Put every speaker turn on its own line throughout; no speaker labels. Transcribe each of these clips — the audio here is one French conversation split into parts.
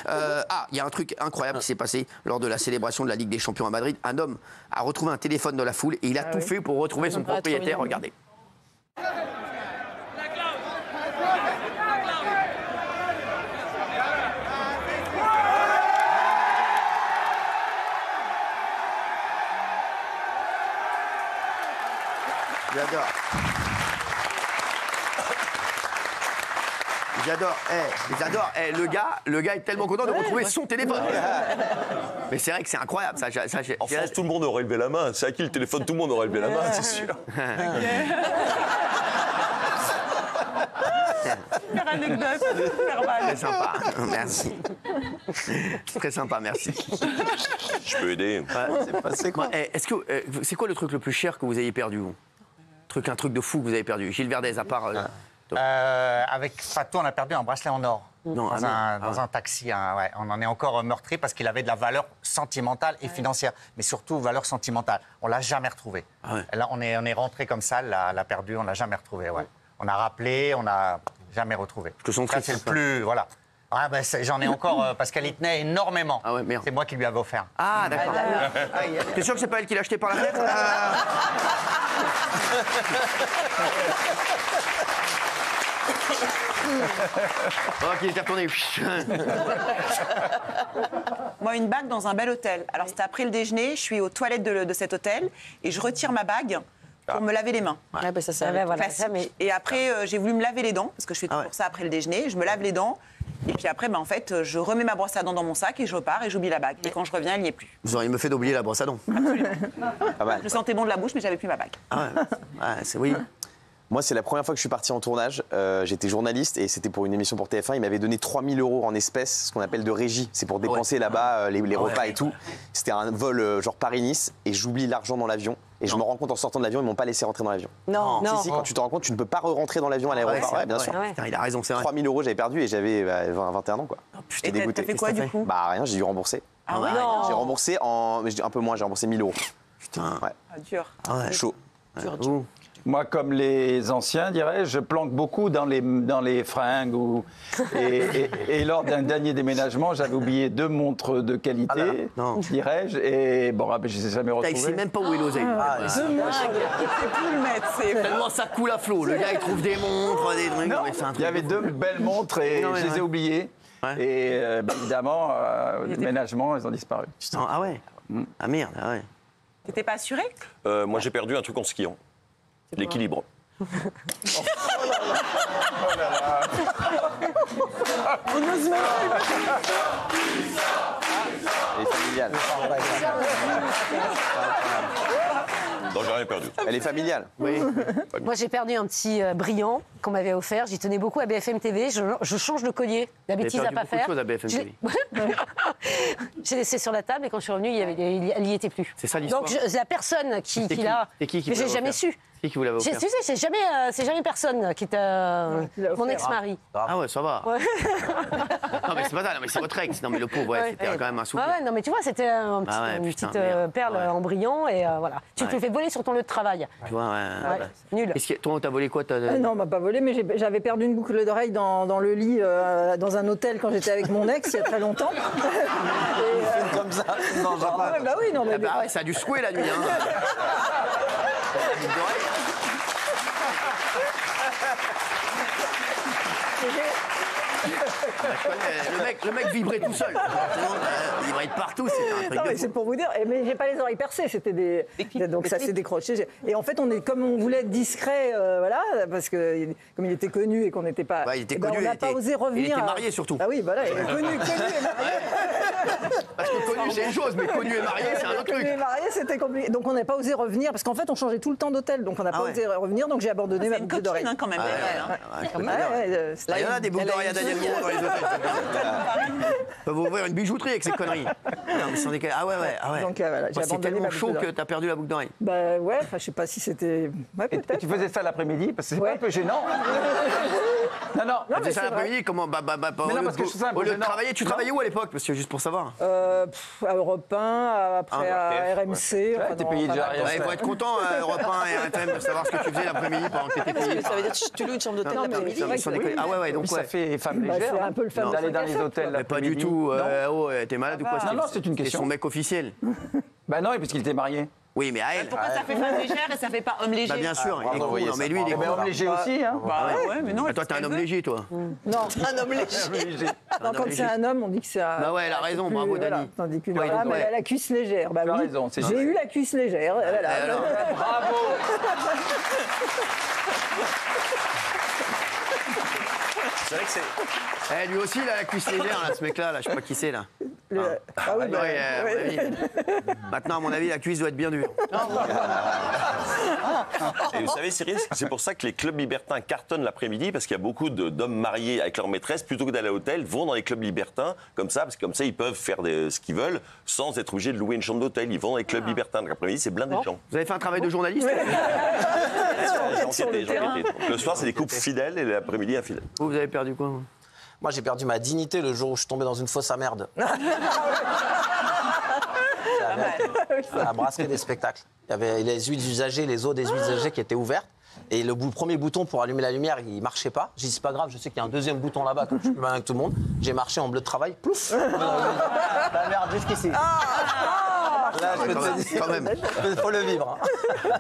Il y a un truc incroyable qui s'est passé lors de la célébration de la Ligue des Champions à Madrid. Un homme a retrouvé un téléphone dans la foule et il a tout fait pour retrouver son propriétaire. Regardez. J'adore. J'adore. Le gars est tellement content de retrouver son téléphone. Mais c'est vrai que c'est incroyable.
En France, tout le monde aurait levé la main. C'est à qui le téléphone? Tout le monde aurait levé la main, c'est sûr.
Super anecdote.
Très sympa. Merci. Très sympa, merci.
Je peux aider.
C'est quoi c'est quoi le truc le plus cher que vous ayez perdu, vous? Un truc de fou que vous avez perdu. Gilles Verdez, à part...
avec Fatou, on a perdu un bracelet en or. Dans un taxi. Ouais. On en est encore meurtri parce qu'il avait de la valeur sentimentale et financière. Mais surtout, valeur sentimentale. On ne l'a jamais retrouvé. Là, on est rentré comme ça, l'a perdu, on ne l'a jamais retrouvé. Ouais. On a rappelé, on n'a jamais retrouvé. Ça, c'est le plus... Voilà. Ah ben j'en ai encore parce qu'elle y tenait énormément.
Ah ouais, merde.
C'est moi qui lui avais offert.
Ah d'accord. T'es sûr que c'est pas elle qui l'a acheté par la fenêtre? Ok, j'ai retourné.
Moi, une bague dans un bel hôtel. Alors, c'était après le déjeuner, je suis aux toilettes de cet hôtel et je retire ma bague pour me laver les mains.
Ouais, bah ça voilà.
Et après, j'ai voulu me laver les dents, parce que je fais toujours ça après le déjeuner. Je me lave les dents. Et puis après, en fait, je remets ma brosse à dents dans mon sac et je repars et j'oublie la bague. Et quand je reviens, elle n'y est plus.
Vous auriez me fait d'oublier la brosse à dents.
Absolument. Je sentais bon de la bouche, mais j'avais plus ma bague.
C'est oui.
Moi, c'est la première fois que je suis parti en tournage. J'étais journaliste et c'était pour une émission pour TF1. Ils m'avaient donné 3 000 € en espèces, ce qu'on appelle de régie. C'est pour dépenser là-bas les repas et tout. C'était un vol genre Paris-Nice et j'oublie l'argent dans l'avion. Et je me rends compte en sortant de l'avion, ils m'ont pas laissé rentrer dans l'avion.
Non.
Si, quand tu te rends compte, tu ne peux pas rentrer dans l'avion à l'aéroport. Ouais, bien sûr.
Putain, il a raison, c'est vrai.
3 000 € j'avais perdu et j'avais 21 ans, quoi.
Et t'as fait quoi, du coup?
Bah rien, j'ai dû rembourser.
Ah ouais?
J'ai remboursé un peu moins, j'ai remboursé 1 000 €.
Putain.
Ouais.
Dur.
Chaud.
Dur.
Moi, comme les anciens, dirais, je planque beaucoup dans les fringues. Et lors d'un dernier déménagement, j'avais oublié 2 montres de qualité, dirais-je. Et bon, je ne les ai jamais retrouvées.
Il ne sait même pas où est l'oseille.
C'est plus le mettre.
Tellement ça coule à flot. Le gars, il trouve des montres, des trucs.
Il y avait 2 belles montres et je les ai oubliées. Et évidemment, le déménagement, elles ont disparu.
Putain, ah ouais. Ah merde, ah ouais.
T'étais pas assuré?
Moi, j'ai perdu un truc en skiant. L'équilibre.
On ose même
Elle est familiale.
Non, j'ai rien perdu.
Elle est familiale.
Oui.
Moi, j'ai perdu un petit brillant qu'on m'avait offert. J'y tenais beaucoup à BFM TV. Je change de collier. La bêtise à pas faire.
À BFM TV.
J'ai laissé sur la table et quand je suis revenue, elle n'y était plus.
C'est ça l'histoire.
Donc la personne qui l'a...
C'est qui
Mais j'ai jamais su.
C'est qui vous l'avez offert?
Tu sais, c'est jamais personne qui t'a... Mon ex-mari.
Ah ouais, ça va.
Ouais.
Non mais c'est pas ça, non, mais c'est votre ex. Non mais le pauvre, c'était quand même un souffle.
Ah ouais, non mais tu vois, c'était une petite perle en brillant et voilà. Tu te le fais voler sur ton lieu de travail.
Tu vois,
Nul.
Toi, t'as volé quoi?
Non, on m'a pas volé, mais j'avais perdu une boucle d'oreille dans le lit dans un hôtel quand j'étais avec mon ex il y a très longtemps.
Comme ça. Non,
bah oui, non mais.
Ça a dû secouer la nuit. Le mec vibrait tout seul. Il vibrait de partout, c'était un truc.
Non, mais c'est pour vous dire, mais j'ai pas les oreilles percées, c'était des donc ça s'est décroché. Et en fait, comme on voulait être discret, voilà, parce que comme il était connu et qu'on n'était pas,
il était connu,
on n'a pas osé revenir.
Il était marié surtout.
Ah oui, voilà, il est connu et marié.
Parce que connu c'est une chose, mais connu et marié c'est un autre truc.
Connu et marié, c'était compliqué. Donc on n'a pas osé revenir, parce qu'en fait, on changeait tout le temps d'hôtel, donc on n'a pas osé revenir, donc j'ai abandonné ma boucle d'oreille.
Quand même.
Il y en a des boucles d'oreilles à Daniel Moreau dans les hôtels. On peut vous ouvrir une bijouterie avec ces conneries. Non, mais sans décaler. Ah ouais.
Donc voilà, j'ai
c'est
abandonné
tellement
ma
chaud
boucle
que
d'oreille.
t'as perdu la boucle d'oreille.
Bah ouais, je sais pas si c'était. Ouais,
Et
peut-être.
tu faisais ça l'après-midi parce que c'est pas un peu gênant. Non, non.
Non,
C'est
mais
ça
c'est
l'après-midi, comment
Mais non, parce que c'est simple,
au lieu de
non.
travailler, tu travaillais où à l'époque, monsieur, juste pour savoir?
À Europe 1, après à RMC.
Ouais, t'es payé déjà rien.
Il faut être content, Europe 1 et RTM, de savoir ce que tu faisais l'après-midi pendant que t'étais payé.
Ça veut dire que tu loues une chambre d'hôtel
Non, mais
l'après-midi.
c'est vrai que
Sans déconner. Ah ouais, donc
Oui, ça fait femme
Bah,
légère.
c'est un peu le fameux
D'aller dans les
5 à 7,
hôtels.
Mais pas du
l'après-midi.
tout. Oh, t'es malade ou quoi?
Non, non, c'est une
C'était
question.
son mec officiel.
Bah non, parce qu'il était marié.
Oui, mais à elle.
Pourquoi ça fait femme légère et ça fait pas homme léger?
Bah bien sûr, il est
bravo,
con. Non, mais lui, il est
Mais
con.
homme léger aussi, hein.
Bah ouais, mais non.
Ah, toi, t'es un homme léger, toi.
Non,
Un homme léger.
non, quand c'est un homme, on dit que c'est un.
Bah ouais, elle a raison,
plus-
bravo,
voilà.
Dani.
Tandis qu'une
Ouais,
femme,
ouais.
elle a la cuisse légère. Bah
Tu as
oui,
raison, c'est
j'ai eu la cuisse légère. Voilà.
Et alors
Bravo.
C'est vrai que c'est.
Eh, lui aussi, il a la cuisse légère, là, ce mec-là, là, je sais pas qui c'est, là.
Ah oui, bah,
Ouais, à mon
ouais.
avis. Maintenant, à mon avis, la cuisse doit être bien dure.
Et vous savez, Cyril, c'est pour ça que les clubs libertins cartonnent l'après-midi, parce qu'il y a beaucoup d'hommes mariés avec leur maîtresse, plutôt que d'aller à l'hôtel, vont dans les clubs libertins, comme ça, parce que comme ça, ils peuvent faire ce qu'ils veulent, sans être obligés de louer une chambre d'hôtel. Ils vont dans les clubs libertins. Donc l'après-midi, c'est blindé de gens.
Vous avez fait un travail de journaliste?
J'ai enquêté. Donc, le soir, c'est des couples fidèles, et l'après-midi, infidèles.
Vous avez perdu quoi?
Moi, j'ai perdu ma dignité le jour où je suis tombé dans une fosse à merde. À la brasserie des spectacles. Il y avait les huiles usagées, les eaux des huiles usagées qui étaient ouvertes. Et le premier bouton pour allumer la lumière, il marchait pas. J'ai dit, c'est pas grave, je sais qu'il y a un deuxième bouton là-bas, comme je suis plus malin que tout le monde. J'ai marché en bleu de travail, plouf. La merde, jusqu'ici. Là, je peux te dire,
Quand même.
faut le vivre. hein.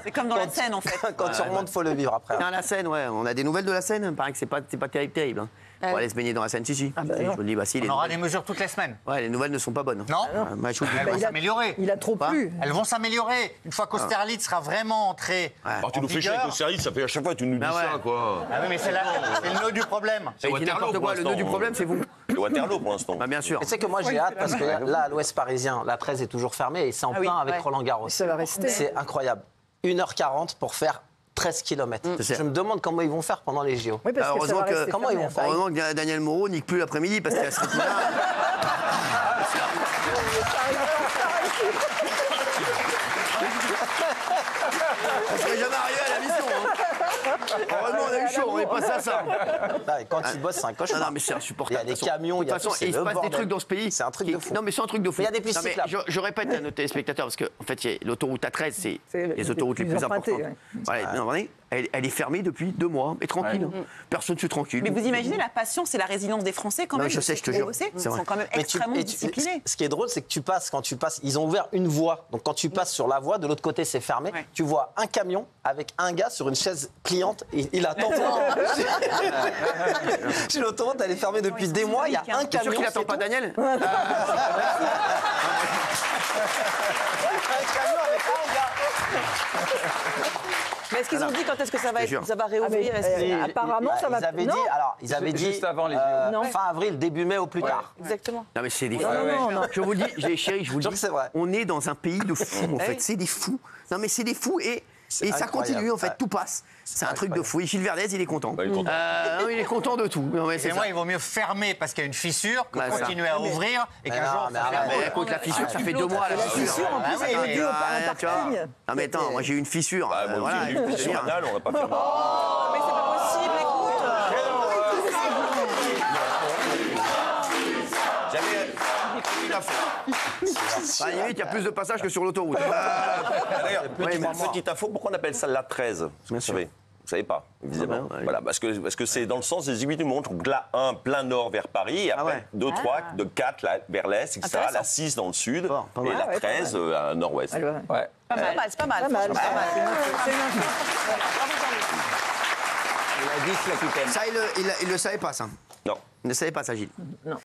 C'est comme dans la scène en fait.
Quand tu remontes, faut le vivre après.
Tiens, la Seine, ouais. On a des nouvelles de la Seine. Il paraît que c'est pas terrible. Hein. Pour aller se baigner dans la Seine, si. Si, je vous le dis, bah si.
On aura des mesures toutes les semaines.
Ouais, les nouvelles ne sont pas bonnes.
Non
Moi, je vous le dis.
Elles vont s'améliorer.
Il a trop plu.
Elles vont s'améliorer. Une fois qu'Austerlitz sera vraiment entré.
Alors, tu
en
nous fais chier
vigueur.
avec le service, ça fait à chaque fois, tu nous dis
Bah ouais.
ça, quoi.
Ah oui, mais c'est le nœud du problème.
C'est
Et qui n'importe quoi, le nœud du problème, c'est vous.
C'est Waterloo pour l'instant.
Bah bien sûr.
Et tu sais que moi j'ai hâte parce que là, à l'Ouest parisien, la 13 est toujours fermée et c'est en
oui,
plein avec
ouais.
Roland Garros.
Ça va rester.
C'est incroyable. 1h40 pour faire 13 km.
C'est ça.
Je me demande comment ils vont faire pendant les JO.
Oui, parce que ça
Heureusement
va
que-
rester
Comment ils vont
fermé.
faire
Heureusement que Daniel Moreau nique plus l'après-midi parce qu'à ce rythme-là. On serait jamais arrivé à la mission. Hein. Heureusement, on a eu chaud, on est passé à ça.
Ah, et quand ils bossent, c'est un
Non,
cauchemar.
non, mais c'est
Il y
insupportable.
a des
De toute façon.
camions, il y a
De toute façon,
tout, c'est
il se
le
passe des
bordel.
trucs dans ce pays.
C'est un truc de fou.
Non, mais c'est un truc de fou.
Mais il y a des pistes
Non, mais
cyclables.
je répète à nos téléspectateurs, parce que en fait, il y a l'autoroute A13, c'est
C'est
les autoroutes les plus
empruntées,
importantes.
ouais.
Voilà, non, regardez, elle est fermée depuis 2 mois, mais tranquille. Personne ne se tranquille.
Mais vous imaginez la passion, c'est la résilience des Français quand
Non,
même.
je sais, je te
Vous
jure.
bossez,
C'est
Ils
vrai.
sont quand même
Mais tu-
extrêmement
et
disciplinés.
ce qui est drôle, c'est que quand tu passes, ils ont ouvert une voie. Donc quand tu passes sur la voie, de l'autre côté c'est fermé.
Ouais.
Tu vois un camion avec un gars sur une chaise pliante et il attend. Sur l'autoroute, elle est fermée depuis des mois. Il y a un
T'es sûr
camion.
qu'il attend
c'est
pas
tout.
Daniel?
Un camion avec un gars. Mais est-ce qu'ils ont dit quand est-ce que ça va,
Je te jure.
ça va
Ah, mais,
réouvrir Est-ce que-
apparemment, ça va.
Ils avaient dit,
Non.
alors, ils avaient dit
Juste avant les JO.
Non.
fin avril, début mai au plus tard.
Exactement.
Non mais c'est des fous.
non, non.
Je vous le dis, chérie, je vous le
Je
dis.
trouve que c'est vrai.
On est dans un pays de fous en fait. C'est des fous. Non mais c'est des fous et ça
incroyable.
continue en fait,
Ouais.
tout passe. C'est un truc de fou. Et Gilles Verdez, il est content.
il est content.
Non, il est content de tout. Non, mais c'est
Et
ça.
moi, il vaut mieux fermer parce qu'il y a une fissure que
Bah, ça.
continuer à ouvrir et
Mais
qu'un
non,
jour
mais
ça
arrête.
ferme.
Mais écoute, la fissure, ça fait 2 mois la
La fissure, en plus, elle est due à un
tu vois.
parking.
Non mais attends, moi j'ai eu une fissure.
Bah, moi aussi,
Voilà,
j'ai eu une fissure anale, on va pas faire.
Mais c'est pas possible, écoute.
À la limite, il y a plus de passages que sur l'autoroute.
D'ailleurs,
Oui, mais
petite info, pourquoi on appelle ça la 13 Vous savez Vous savez pas, évidemment.
Ah ben, ouais.
Voilà, parce que c'est dans le sens des aiguilles du montre. Donc là, 1 plein nord vers Paris, et après
ouais.
2, 3, de 4 là, vers l'est, etc.
Intéressant.
La 6 dans le sud,
Fort, pas
et
mal.
la
Ah ouais, pas
13 à nord-ouest.
Ouais.
Ouais.
Pas mal, c'est pas mal.
Pas mal.
franchement, pas mal.
C'est une info.
La 10, l'Aquitaine.
Ça, il le savait pas, ça.
Non.
Il ne savait pas ça, Gilles.
Non.